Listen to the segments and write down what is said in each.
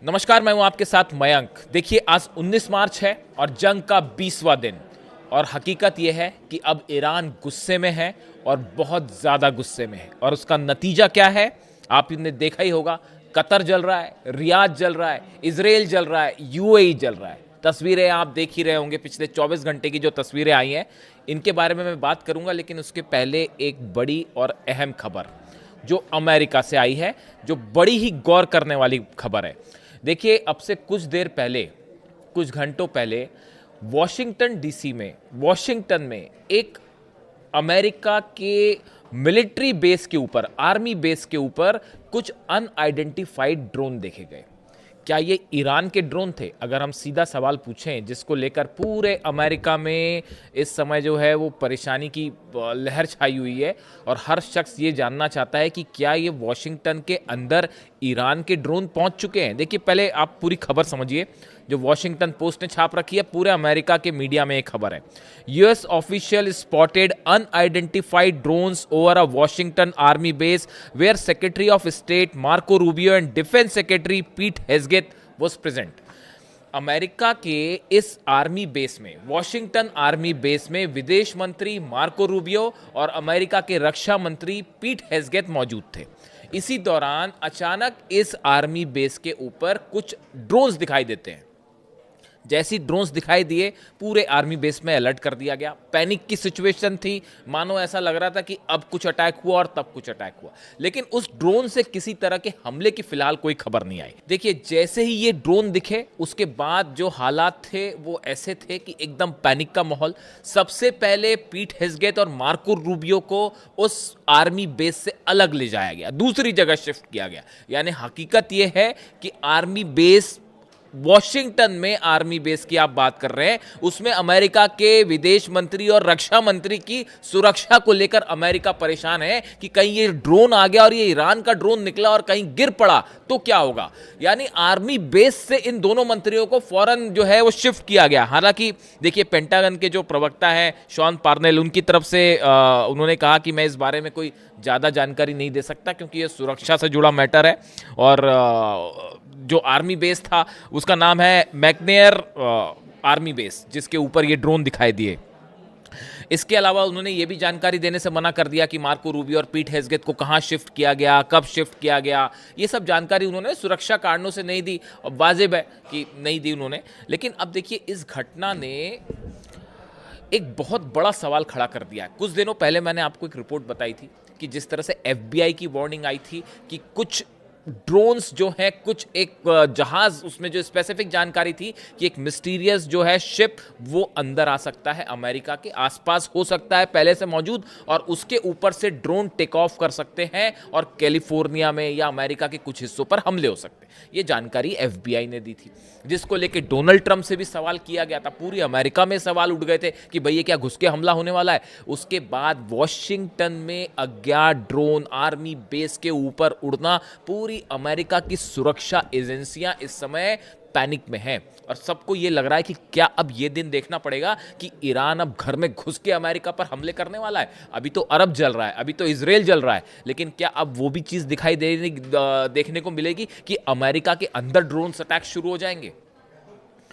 नमस्कार, मैं हूं आपके साथ मयंक। देखिए, आज 19 मार्च है और जंग का 20वां दिन। और हकीकत यह है कि अब ईरान गुस्से में है और बहुत ज़्यादा गुस्से में है। और उसका नतीजा क्या है आपने देखा ही होगा। कतर जल रहा है, रियाद जल रहा है, इजराइल जल रहा है, यूएई जल रहा है। तस्वीरें आप देख ही रहे होंगे, पिछले 24 घंटे की जो तस्वीरें आई हैं इनके बारे में मैं बात करूंगा। लेकिन उसके पहले एक बड़ी और अहम खबर जो अमेरिका से आई है, जो बड़ी ही गौर करने वाली खबर है। देखिए, अब से कुछ देर पहले, कुछ घंटों पहले वॉशिंगटन में एक अमेरिका के मिलिट्री बेस के ऊपर, आर्मी बेस के ऊपर कुछ अनआइडेंटिफाइड ड्रोन देखे गए। क्या ये ईरान के ड्रोन थे? अगर हम सीधा सवाल पूछें, जिसको लेकर पूरे अमेरिका में इस समय जो है वो परेशानी की लहर छाई हुई है और हर शख्स ये जानना चाहता है कि क्या ये वॉशिंगटन के अंदर ईरान के ड्रोन पहुंच चुके हैं। देखिए, पहले आप पूरी खबर समझिए जो वॉशिंगटन पोस्ट ने छाप रखी है। पूरे अमेरिका के मीडिया में एक खबर है, US official spotted unidentified drones over a Washington army base where secretary of state Marco Rubio and defence secretary Pete Hegseth was present. America के इस आर्मी बेस में, वॉशिंगटन आर्मी बेस में विदेश मंत्री मार्को रूबियो और America के रक्षा मंत्री पीट हेग्सेथ मौजूद थे। इसी दौरान अचानक इस आर्मी बेस के ऊपर कुछ ड्रोन्स दिखाई देते हैं। जैसी ड्रोन्स दिखाई दिए, पूरे आर्मी बेस में अलर्ट कर दिया गया। पैनिक की सिचुएशन थी, मानो ऐसा लग रहा था कि अब कुछ अटैक हुआ और तब कुछ अटैक हुआ। लेकिन उस ड्रोन से किसी तरह के हमले की फिलहाल कोई खबर नहीं आई। देखिए, जैसे ही ये ड्रोन दिखे उसके बाद जो हालात थे वो ऐसे थे कि एकदम पैनिक का माहौल। सबसे पहले पीट हेग्सेथ और मार्को रूबियो को उस आर्मी बेस से अलग ले जाया गया, दूसरी जगह शिफ्ट किया गया। यानी हकीकत यह है कि आर्मी बेस, वॉशिंगटन में आर्मी बेस की आप बात कर रहे हैं, उसमें अमेरिका के विदेश मंत्री और रक्षा मंत्री की सुरक्षा को लेकर अमेरिका परेशान है कि कहीं ये ड्रोन आ गया और ये ईरान का ड्रोन निकला और कहीं गिर पड़ा तो क्या होगा। यानी आर्मी बेस से इन दोनों मंत्रियों को फौरन जो है वो शिफ्ट किया गया। हालांकि देखिए, पेंटागन के जो प्रवक्ता हैं शॉन पार्नेल, उनकी तरफ से उन्होंने कहा कि मैं इस बारे में कोई ज़्यादा जानकारी नहीं दे सकता क्योंकि ये सुरक्षा से जुड़ा मैटर है। और जो आर्मी बेस था उसका नाम है मैकनेयर आर्मी बेस, जिसके ऊपर ये ड्रोन दिखाई दिए। इसके अलावा उन्होंने ये भी जानकारी देने से मना कर दिया कि मार्को रूबियो और पीट हेग्सेथ को कहां शिफ्ट किया गया, कब शिफ्ट किया गया। ये सब जानकारी उन्होंने सुरक्षा कारणों से नहीं दी, और वाजिब है कि नहीं दी उन्होंने। लेकिन अब देखिए, इस घटना ने एक बहुत बड़ा सवाल खड़ा कर दिया है। कुछ दिनों पहले मैंने आपको एक रिपोर्ट बताई थी कि जिस तरह से एफबीआई की वार्निंग आई थी कि कुछ ड्रोन्स जो है, कुछ एक जहाज, उसमें जो स्पेसिफिक जानकारी थी कि एक मिस्टीरियस जो है शिप वो अंदर आ सकता है, अमेरिका के आसपास हो सकता है पहले से मौजूद, और उसके ऊपर से ड्रोन टेक ऑफ कर सकते हैं और कैलिफोर्निया में या अमेरिका के कुछ हिस्सों पर हमले हो सकते हैं। ये जानकारी एफबीआई ने दी थी, जिसको लेके डोनाल्ड ट्रंप से भी सवाल किया गया था। पूरी अमेरिका में सवाल उठ गए थे कि भाई ये क्या घुस के हमला होने वाला है। उसके बाद वॉशिंगटन में अज्ञात ड्रोन आर्मी बेस के ऊपर उड़ना, पूरी अमेरिका की सुरक्षा एजेंसियां इस समय पैनिक में हैं और सबको यह लग रहा है कि क्या अब यह दिन देखना पड़ेगा कि ईरान अब घर में घुस के अमेरिका पर हमले करने वाला है। अभी तो अरब जल रहा है, अभी तो इजराइल जल रहा है, लेकिन क्या अब वो भी चीज दिखाई देखने को मिलेगी कि अमेरिका के अंदर ड्रोन अटैक शुरू हो जाएंगे।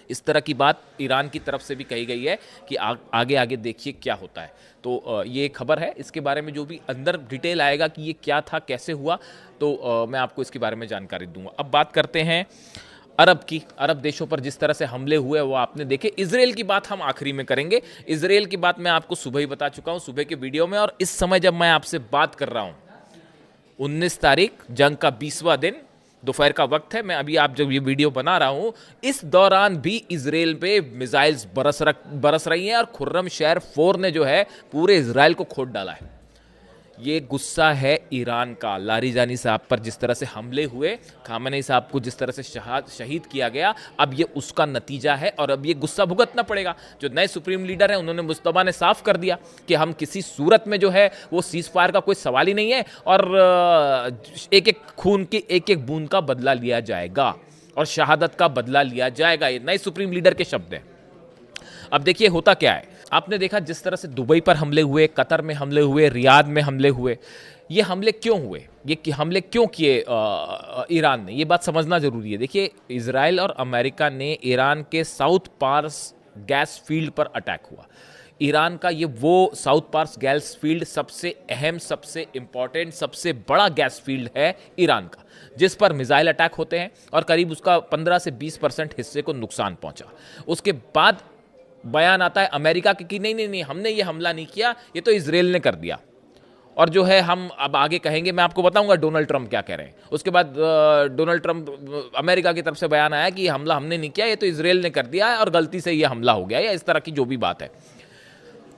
इस तरह की बात ईरान की तरफ से भी कही गई है कि आगे आगे देखिए क्या होता है। तो ये खबर है, इसके बारे में जो भी अंदर डिटेल आएगा कि ये क्या था, कैसे हुआ, तो मैं आपको इसके बारे में जानकारी दूंगा। अब बात करते हैं अरब की। अरब देशों पर जिस तरह से हमले हुए वो आपने देखे। इजराइल की बात हम आखिरी में करेंगे। इजराइल की बात मैं आपको सुबह ही बता चुका हूं, सुबह के वीडियो में। और इस समय जब मैं आपसे बात कर रहा हूं, 19 तारीख, जंग का 20वां दिन, दोपहर का वक्त है। मैं अभी आप जब ये वीडियो बना रहा हूं, इस दौरान भी इजराइल पे मिसाइल्स बरस रही हैं और खुर्रम शहर 4 ने जो है पूरे इजराइल को खोद डाला है। ये गुस्सा है ईरान का। लारिजानी साहब पर जिस तरह से हमले हुए, खामेनी साहब को जिस तरह से शहीद किया गया, अब ये उसका नतीजा है और अब ये गुस्सा भुगतना पड़ेगा। जो नए सुप्रीम लीडर हैं उन्होंने, मुस्तफा ने साफ कर दिया कि हम किसी सूरत में जो है वो सीज फायर का कोई सवाल ही नहीं है और एक एक खून की एक एक बूंद का बदला लिया जाएगा और शहादत का बदला लिया जाएगा। ये नए सुप्रीम लीडर के शब्द हैं। अब देखिए होता क्या है, आपने देखा जिस तरह से दुबई पर हमले हुए, कतर में हमले हुए, रियाद में हमले हुए, ये हमले क्यों हुए, हमले क्यों किए ईरान ने, ये बात समझना जरूरी है। देखिए, इजराइल और अमेरिका ने ईरान के साउथ पार्स गैस फील्ड पर अटैक हुआ। ईरान का ये वो साउथ पार्स गैस फील्ड सबसे अहम, सबसे इंपॉर्टेंट, सबसे बड़ा गैस फील्ड है ईरान का, जिस पर मिसाइल अटैक होते हैं और करीब उसका 15 से 20% हिस्से को नुकसान पहुंचा। उसके बाद बयान आता है अमेरिका के कि नहीं नहीं नहीं, हमने ये हमला नहीं किया, ये तो इजराइल ने कर दिया। और जो है हम अब आगे कहेंगे, मैं आपको बताऊंगा डोनाल्ड ट्रंप क्या कह रहे हैं। उसके बाद डोनाल्ड ट्रंप, अमेरिका की तरफ से बयान आया कि हमला हमने नहीं किया, ये तो इजराइल ने कर दिया है और गलती से ये हमला हो गया, या इस तरह की जो भी बात है,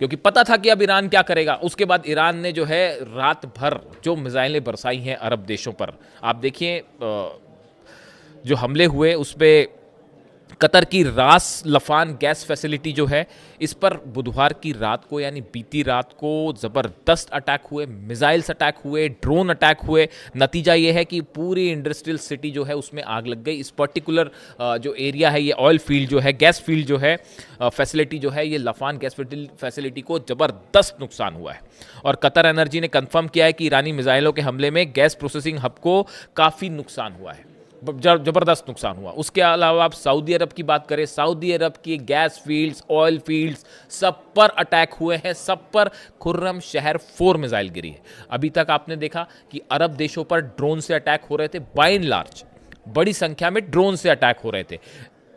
क्योंकि पता था कि अब ईरान क्या करेगा। उसके बाद ईरान ने जो है रात भर जो मिसाइलें बरसाई हैं अरब देशों पर, आप देखिए जो हमले हुए उस पर कतर की रास लफान गैस फैसिलिटी जो है, इस पर बुधवार की रात को यानी बीती रात को ज़बरदस्त अटैक हुए, मिसाइल्स अटैक हुए, ड्रोन अटैक हुए। नतीजा ये है कि पूरी इंडस्ट्रियल सिटी जो है उसमें आग लग गई। इस पर्टिकुलर जो एरिया है, ये ऑयल फील्ड जो है, गैस फील्ड जो है, फैसिलिटी जो है, ये लफान गैस फैसिलिटी को ज़बरदस्त नुकसान हुआ है। और कतर एनर्जी ने कंफर्म किया है कि ईरानी मिसाइलों के हमले में गैस प्रोसेसिंग हब को काफ़ी नुकसान हुआ है, जबरदस्त नुकसान हुआ। उसके अलावा आप सऊदी अरब की बात करें, सऊदी अरब की गैस फील्ड्स, ऑयल फील्ड्स, सब पर अटैक हुए हैं, सब पर खुर्रम शहर 4 मिसाइल गिरी है। अभी तक आपने देखा कि अरब देशों पर ड्रोन से अटैक हो रहे थे, बाय एंड लार्ज बड़ी संख्या में ड्रोन से अटैक हो रहे थे,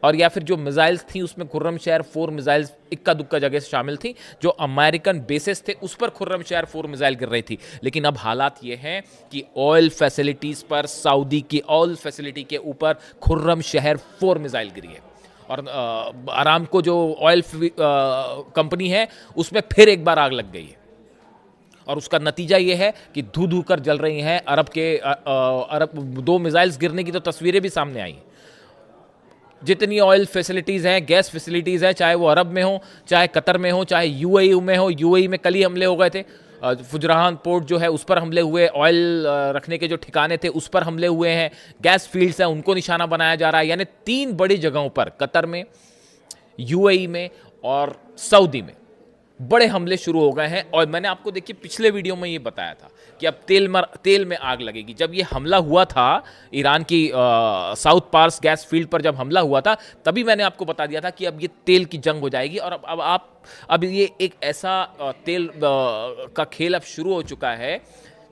और या फिर जो मिसाइल्स थी उसमें खुर्रम शहर 4 मिसाइल्स इक्का दुक्का जगह से शामिल थी। जो अमेरिकन बेसिस थे उस पर खुर्रम शहर 4 मिसाइल गिर रही थी। लेकिन अब हालात ये हैं कि ऑयल फैसिलिटीज पर, सऊदी की ऑयल फैसिलिटी के ऊपर खुर्रम शहर 4 मिसाइल गिरी है। और आरामको जो ऑयल कंपनी है उसमें फिर एक बार आग लग गई है, और उसका नतीजा ये है कि धू धू कर जल रही हैं अरब 2 मिसाइल्स गिरने की तो तस्वीरें भी सामने आई। जितनी ऑयल फैसिलिटीज़ हैं, गैस फैसिलिटीज़ हैं, चाहे वो अरब में हो, चाहे कतर में हो, चाहे यूएई में हो। यूएई में कल ही हमले हो गए थे, फुजरान पोर्ट जो है उस पर हमले हुए, ऑयल रखने के जो ठिकाने थे उस पर हमले हुए हैं, गैस फील्ड्स हैं उनको निशाना बनाया जा रहा है। यानी 3 बड़ी जगहों पर, कतर में, यूएई में और सऊदी में बड़े हमले शुरू हो गए हैं। और मैंने आपको देखिए पिछले वीडियो में ये बताया था कि अब तेल में आग लगेगी। जब ये हमला हुआ था ईरान की साउथ पार्स गैस फील्ड पर, जब हमला हुआ था तभी मैंने आपको बता दिया था कि अब ये तेल की जंग हो जाएगी। और अब ये एक ऐसा तेल का खेल अब शुरू हो चुका है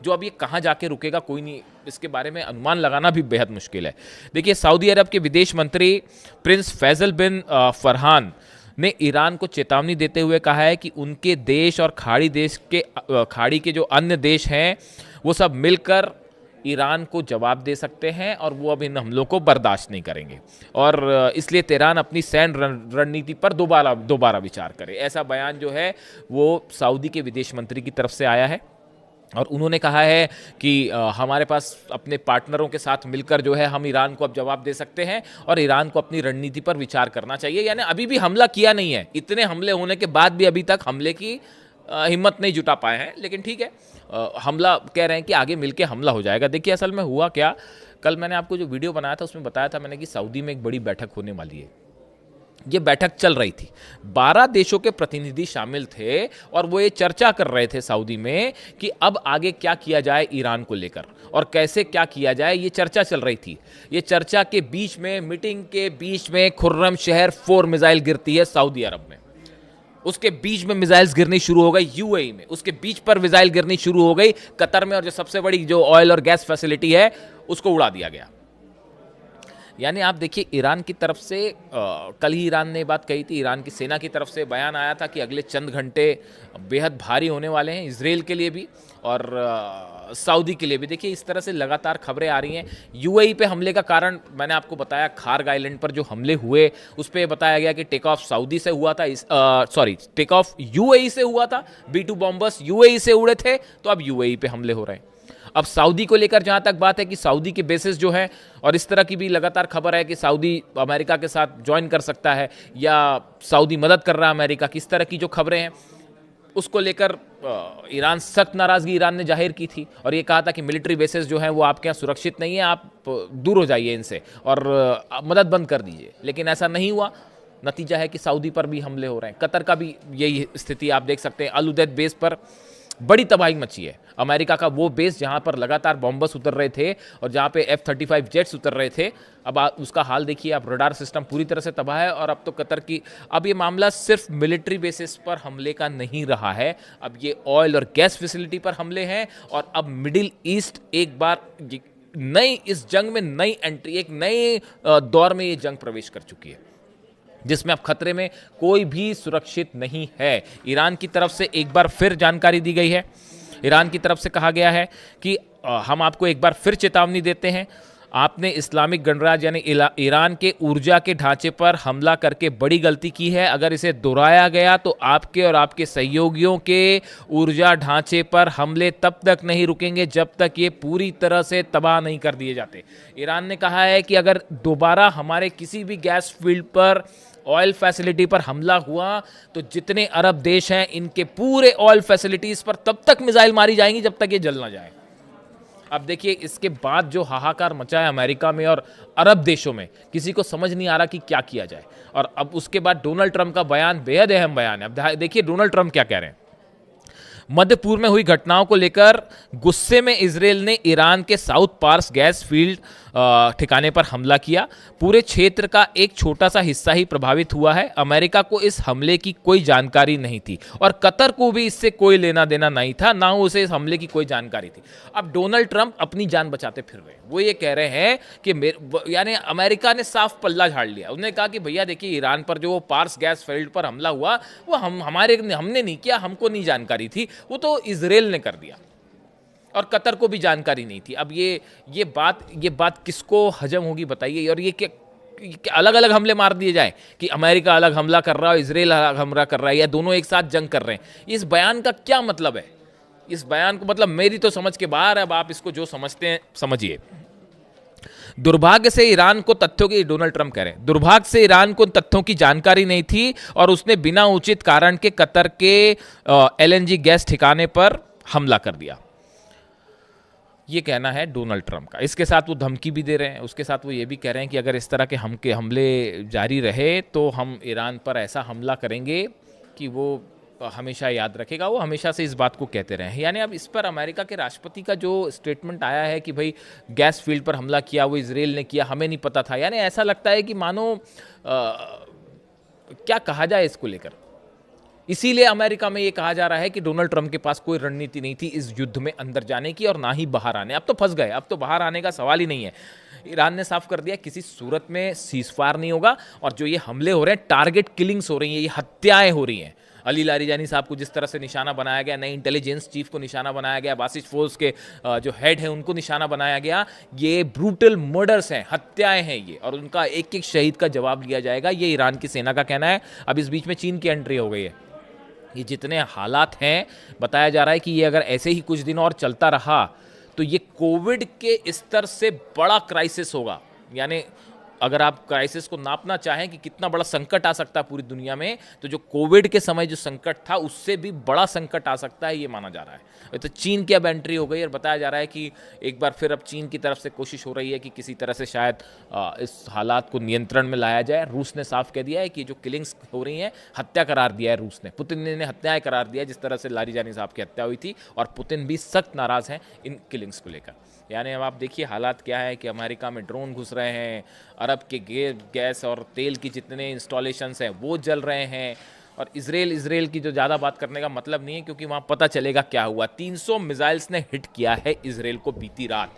जो अब ये कहाँ जाके रुकेगा कोई नहीं, इसके बारे में अनुमान लगाना भी बेहद मुश्किल है। देखिए, सऊदी अरब के विदेश मंत्री प्रिंस फैसल बिन फरहान ने ईरान को चेतावनी देते हुए कहा है कि उनके देश और खाड़ी के जो अन्य देश हैं वो सब मिलकर ईरान को जवाब दे सकते हैं और वो अब इन हमलों को बर्दाश्त नहीं करेंगे, और इसलिए तेहरान अपनी सैन्य रणनीति पर दोबारा विचार करे। ऐसा बयान जो है वो सऊदी के विदेश मंत्री की तरफ से आया है, और उन्होंने कहा है कि हमारे पास अपने पार्टनरों के साथ मिलकर जो है हम ईरान को अब जवाब दे सकते हैं और ईरान को अपनी रणनीति पर विचार करना चाहिए। यानी अभी भी हमला किया नहीं है, इतने हमले होने के बाद भी अभी तक हमले की हिम्मत नहीं जुटा पाए हैं। लेकिन ठीक है, हमला कह रहे हैं कि आगे मिलके हमला हो जाएगा। देखिए, असल में हुआ क्या, कल मैंने आपको जो वीडियो बनाया था उसमें बताया था मैंने कि सऊदी में एक बड़ी बैठक होने वाली है। ये बैठक चल रही थी, 12 देशों के प्रतिनिधि शामिल थे और वो ये चर्चा कर रहे थे सऊदी में कि अब आगे क्या किया जाए ईरान को लेकर और कैसे क्या किया जाए, ये चर्चा चल रही थी। ये चर्चा के बीच में, मीटिंग के बीच में खुर्रम शहर 4 मिसाइल गिरती है सऊदी अरब में। उसके बीच में मिसाइल्स गिरनी शुरू हो गई यूएई में, उसके बीच पर मिसाइल गिरनी शुरू हो गई कतर में, और जो सबसे बड़ी जो ऑयल और गैस फैसिलिटी है उसको उड़ा दिया गया। यानी आप देखिए, ईरान की तरफ से कल ही ईरान ने बात कही थी, ईरान की सेना की तरफ से बयान आया था कि अगले चंद घंटे बेहद भारी होने वाले हैं इजराइल के लिए भी और सऊदी के लिए भी। देखिए, इस तरह से लगातार खबरें आ रही हैं। यूएई पे हमले का कारण मैंने आपको बताया, खार्ग आइलैंड पर जो हमले हुए उस पर बताया गया कि टेक ऑफ सऊदी से हुआ था, टेक ऑफ यूएई से हुआ था, B-2 बॉम्बर्स यूएई से उड़े थे, तो अब यूएई पे हमले हो रहे हैं। अब सऊदी को लेकर जहां तक बात है कि सऊदी के बेसिस जो है, और इस तरह की भी लगातार खबर है कि सऊदी अमेरिका के साथ ज्वाइन कर सकता है या सऊदी मदद कर रहा है अमेरिका की, इस तरह की जो खबरें हैं उसको लेकर ईरान सख्त नाराजगी ईरान ने जाहिर की थी और ये कहा था कि मिलिट्री बेसिस जो हैं वो आपके यहाँ सुरक्षित नहीं है, आप दूर हो जाइए इनसे और मदद बंद कर दीजिए। लेकिन ऐसा नहीं हुआ। नतीजा है कि सऊदी पर भी हमले हो रहे हैं। कतर का भी यही स्थिति आप देख सकते हैं। अल उदैद बेस पर बड़ी तबाही मची है। अमेरिका का वो बेस जहां पर लगातार बॉम्बर्स उतर रहे थे और जहां पे F-35 जेट्स उतर रहे थे, अब उसका हाल देखिए आप। रडार सिस्टम पूरी तरह से तबाह है। और अब तो कतर की, अब ये मामला सिर्फ मिलिट्री बेसिस पर हमले का नहीं रहा है, अब ये ऑयल और गैस फैसिलिटी पर हमले हैं। और अब मिडिल ईस्ट एक बार नई, इस जंग में नई एंट्री, एक नए दौर में ये जंग प्रवेश कर चुकी है, जिसमें अब खतरे में कोई भी सुरक्षित नहीं है। ईरान की तरफ से एक बार फिर जानकारी दी गई है। ईरान की तरफ से कहा गया है कि हम आपको एक बार फिर चेतावनी देते हैं, आपने इस्लामिक गणराज्य यानी ईरान के ऊर्जा के ढांचे पर हमला करके बड़ी गलती की है। अगर इसे दोहराया गया तो आपके और आपके सहयोगियों के ऊर्जा ढांचे पर हमले तब तक नहीं रुकेंगे जब तक ये पूरी तरह से तबाह नहीं कर दिए जाते। ईरान ने कहा है कि अगर दोबारा हमारे किसी भी गैस फील्ड पर, ऑयल फैसिलिटी पर हमला हुआ तो जितने अरब देश हैं इनके पूरे ऑयल फैसिलिटीज पर तब तक मिसाइल मारी जाएंगी जब तक ये जल ना जाए। अब देखिए इसके बाद जो हाहाकार मचा है अमेरिका में और अरब देशों में, किसी को समझ नहीं आ रहा कि क्या किया जाए। और अब उसके बाद डोनाल्ड ट्रंप का बयान बेहद अहम बयान है। अब देखिए डोनाल्ड ट्रंप क्या कह रहे हैं। मध्य पूर्व में हुई घटनाओं को लेकर गुस्से में इजरायल ने ईरान के साउथ पार्स गैस फील्ड ठिकाने पर हमला किया। पूरे क्षेत्र का एक छोटा सा हिस्सा ही प्रभावित हुआ है। अमेरिका को इस हमले की कोई जानकारी नहीं थी और कतर को भी इससे कोई लेना देना नहीं था, ना उसे इस हमले की कोई जानकारी थी। अब डोनाल्ड ट्रंप अपनी जान बचाते फिर रहे, वो ये कह रहे हैं कि यानी अमेरिका ने साफ पल्ला झाड़ लिया। उन्होंने कहा कि भैया देखिए ईरान पर जो पार्स गैस फील्ड पर हमला हुआ वो हमने नहीं किया, हमको नहीं जानकारी थी, वो तो इजरायल ने कर दिया और कतर को भी जानकारी नहीं थी। अब ये बात किसको हजम होगी बताइए। और ये अलग अलग हमले मार दिए जाए कि अमेरिका अलग हमला कर रहा है, इजरायल अलग हमला कर रहा है, या दोनों एक साथ जंग कर रहे हैं। इस बयान का क्या मतलब है? इस बयान को मतलब मेरी तो समझ के बाहर है। अब आप इसको जो समझते हैं समझिए। दुर्भाग्य से ईरान को तथ्यों की, डोनाल्ड ट्रंप कह रहे हैं, दुर्भाग्य से ईरान को तथ्यों की जानकारी नहीं थी और उसने बिना उचित कारण के कतर के LNG गैस ठिकाने पर हमला कर दिया। ये कहना है डोनाल्ड ट्रंप का। इसके साथ वो धमकी भी दे रहे हैं, उसके साथ वो ये भी कह रहे हैं कि अगर इस तरह के हमले जारी रहे तो हम ईरान पर ऐसा हमला करेंगे कि वो हमेशा याद रखेगा। वो हमेशा से इस बात को कहते रहे हैं। यानी अब इस पर अमेरिका के राष्ट्रपति का जो स्टेटमेंट आया है कि भाई गैस फील्ड पर हमला किया वो इजरायल ने किया, हमें नहीं पता था, यानी ऐसा लगता है कि मानो क्या कहा जाए इसको लेकर। इसीलिए अमेरिका में ये कहा जा रहा है कि डोनाल्ड ट्रंप के पास कोई रणनीति नहीं थी इस युद्ध में अंदर जाने की और ना ही बाहर आने। अब तो फंस गए, अब तो बाहर आने का सवाल ही नहीं है। ईरान ने साफ कर दिया किसी सूरत में सीजफायर नहीं होगा। और जो ये हमले हो रहे हैं, टारगेट किलिंग्स हो रही हैं, ये हत्याएं हो रही हैं। अली लारीजानी साहब को जिस तरह से निशाना बनाया गया, नई इंटेलिजेंस चीफ को निशाना बनाया गया, बासिस फोर्स के जो हेड है उनको निशाना बनाया गया, ये ब्रूटल मर्डर्स हैं, हत्याएं हैं ये, और उनका एक एक शहीद का जवाब लिया जाएगा, ये ईरान की सेना का कहना है। अब इस बीच में चीन की एंट्री हो गई है। ये जितने हालात हैं, बताया जा रहा है कि ये अगर ऐसे ही कुछ दिन और चलता रहा तो ये कोविड के स्तर से बड़ा क्राइसिस होगा। यानी अगर आप क्राइसिस को नापना चाहें कि कितना बड़ा संकट आ सकता है पूरी दुनिया में, तो जो कोविड के समय जो संकट था उससे भी बड़ा संकट आ सकता है, ये माना जा रहा है। तो चीन की अब एंट्री हो गई और बताया जा रहा है कि एक बार फिर अब चीन की तरफ से कोशिश हो रही है कि किसी तरह से शायद इस हालात को नियंत्रण में लाया जाए। रूस ने साफ कह दिया है कि जो किलिंग्स हो रही हैं, हत्या करार दिया है रूस ने, पुतिन ने हत्याएं करार दिया, जिस तरह से लारीजानी साहब की हत्या हुई थी। और पुतिन भी सख्त नाराज हैं इन किलिंग्स को लेकर। यानी अब आप देखिए हालात क्या है कि अमेरिका में ड्रोन घुस रहे हैं, अरब के गैस और तेल की जितने इंस्टॉलेशंस हैं वो जल रहे हैं। और इजराइल की जो ज़्यादा बात करने का मतलब नहीं है, क्योंकि वहाँ पता चलेगा क्या हुआ। 300 मिसाइल्स ने हिट किया है इजराइल को बीती रात।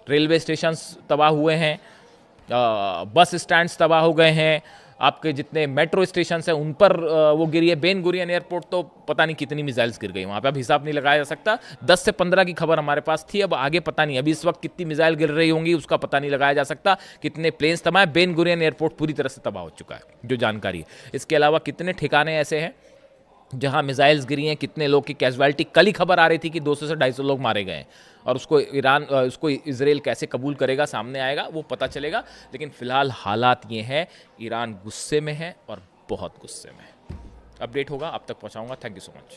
रेलवे स्टेशंस तबाह हुए हैं, बस स्टैंड्स तबाह हो गए हैं, आपके जितने मेट्रो स्टेशन हैं उन पर वो गिरी है। बेन गुरियन एयरपोर्ट तो पता नहीं कितनी मिसाइल्स गिर गई वहाँ पे, अब हिसाब नहीं लगाया जा सकता। 10 से 15 की खबर हमारे पास थी, अब आगे पता नहीं, अभी इस वक्त कितनी मिसाइल गिर रही होंगी उसका पता नहीं लगाया जा सकता। कितने प्लेन्स तबाह है, बेन गुरियन एयरपोर्ट पूरी तरह से तबाह हो चुका है जो जानकारी है। इसके अलावा कितने ठिकाने ऐसे हैं जहां मिसाइल्स गिरी हैं, कितने लोग की कैजुअलिटी, कल ही खबर आ रही थी कि 200 से 250 लोग मारे गए हैं। और उसको इजराइल कैसे कबूल करेगा, सामने आएगा, वो पता चलेगा। लेकिन फिलहाल हालात ये हैं, ईरान गुस्से में है और बहुत गुस्से में है। अपडेट होगा आप तक पहुंचाऊंगा। Thank you so much.